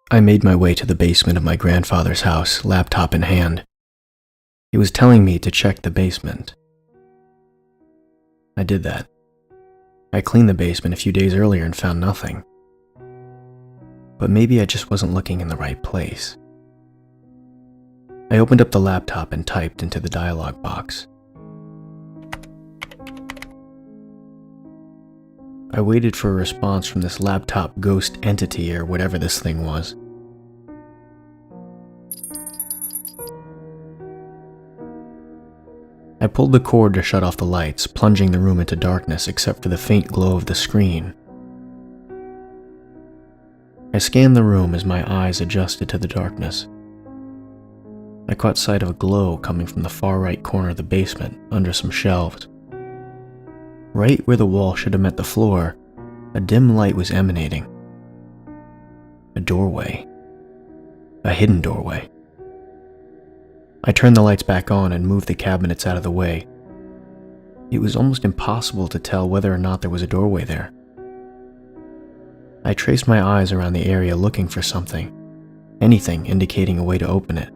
I made my way to the basement of my grandfather's house, laptop in hand. He was telling me to check the basement. I did that. I cleaned the basement a few days earlier and found nothing. But maybe I just wasn't looking in the right place. I opened up the laptop and typed into the dialog box. I waited for a response from this laptop ghost entity or whatever this thing was. I pulled the cord to shut off the lights, plunging the room into darkness except for the faint glow of the screen. I scanned the room as my eyes adjusted to the darkness. I caught sight of a glow coming from the far right corner of the basement, under some shelves. Right where the wall should have met the floor, a dim light was emanating. A doorway. A hidden doorway. I turned the lights back on and moved the cabinets out of the way. It was almost impossible to tell whether or not there was a doorway there. I traced my eyes around the area looking for something, anything indicating a way to open it.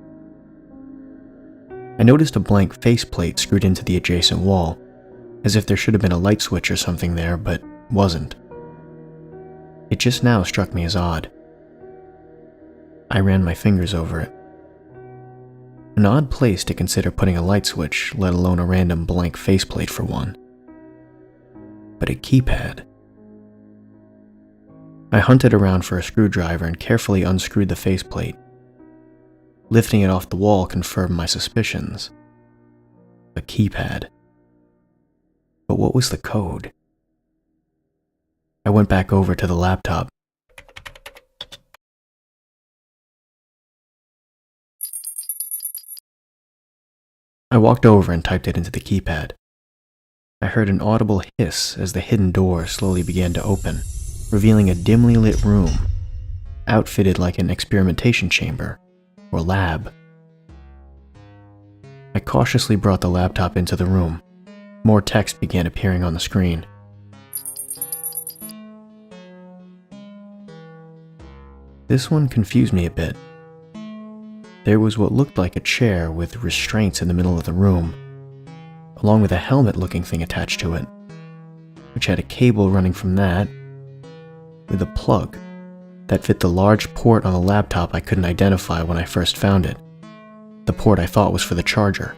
I noticed a blank faceplate screwed into the adjacent wall, as if there should have been a light switch or something there, but wasn't. It just now struck me as odd. I ran my fingers over it. An odd place to consider putting a light switch, let alone a random blank faceplate for one. But a keypad. I hunted around for a screwdriver and carefully unscrewed the faceplate. Lifting it off the wall confirmed my suspicions. A keypad. But what was the code? I went back over to the laptop. I walked over and typed it into the keypad. I heard an audible hiss as the hidden door slowly began to open, revealing a dimly lit room, outfitted like an experimentation chamber or lab. I cautiously brought the laptop into the room. More text began appearing on the screen. This one confused me a bit. There was what looked like a chair with restraints in the middle of the room, along with a helmet-looking thing attached to it, which had a cable running from that, with a plug that fit the large port on the laptop I couldn't identify when I first found it, the port I thought was for the charger.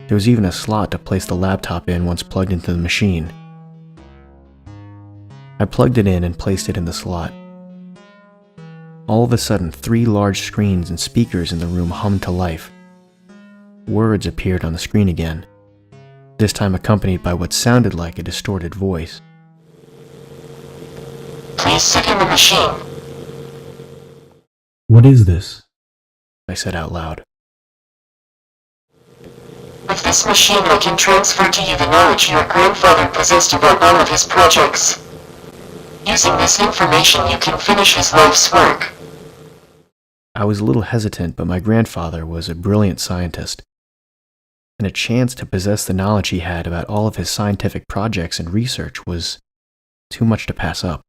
There was even a slot to place the laptop in once plugged into the machine. I plugged it in and placed it in the slot. All of a sudden, 3 large screens and speakers in the room hummed to life. Words appeared on the screen again, this time accompanied by what sounded like a distorted voice. Please sit in the machine. "What is this?" I said out loud. With this machine I can transfer to you the knowledge your grandfather possessed about all of his projects. Using this information you can finish his life's work. I was a little hesitant, but my grandfather was a brilliant scientist, and a chance to possess the knowledge he had about all of his scientific projects and research was too much to pass up.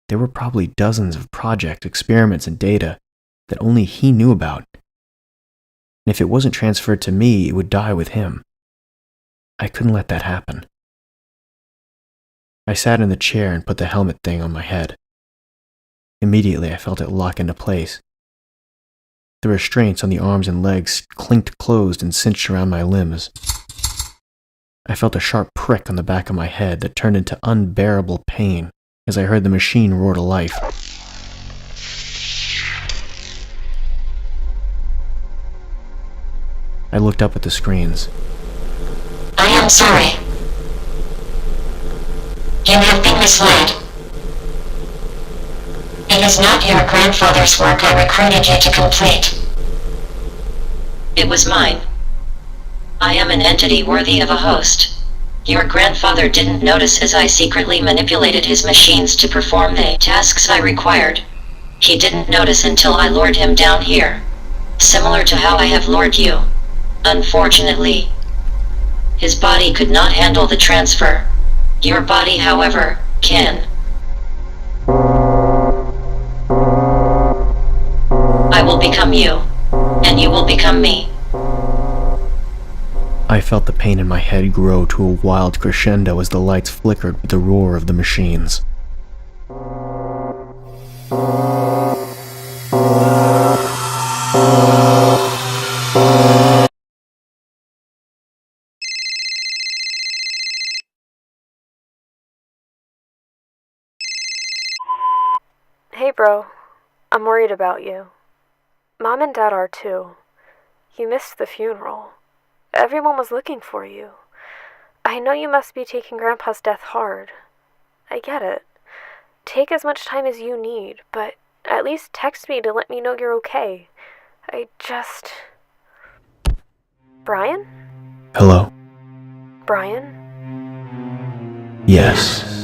There were probably dozens of projects, experiments, and data that only he knew about. And if it wasn't transferred to me, it would die with him. I couldn't let that happen. I sat in the chair and put the helmet thing on my head. Immediately, I felt it lock into place. The restraints on the arms and legs clinked closed and cinched around my limbs. I felt a sharp prick on the back of my head that turned into unbearable pain as I heard the machine roar to life. I looked up at the screens. I am sorry. You have been misled. It is not your grandfather's work I recruited you to complete. It was mine. I am an entity worthy of a host. Your grandfather didn't notice as I secretly manipulated his machines to perform the tasks I required. He didn't notice until I lured him down here. Similar to how I have lured you. Unfortunately, his body could not handle the transfer. Your body, however, can. felt the pain in my head grow to a wild crescendo as the lights flickered with the roar of the machines. Hey bro, I'm worried about you. Mom and Dad are too. You missed the funeral. Everyone was looking for you. I know you must be taking Grandpa's death hard. I get it. Take as much time as you need, but at least text me to let me know you're okay. Brian? Hello? Brian? Yes.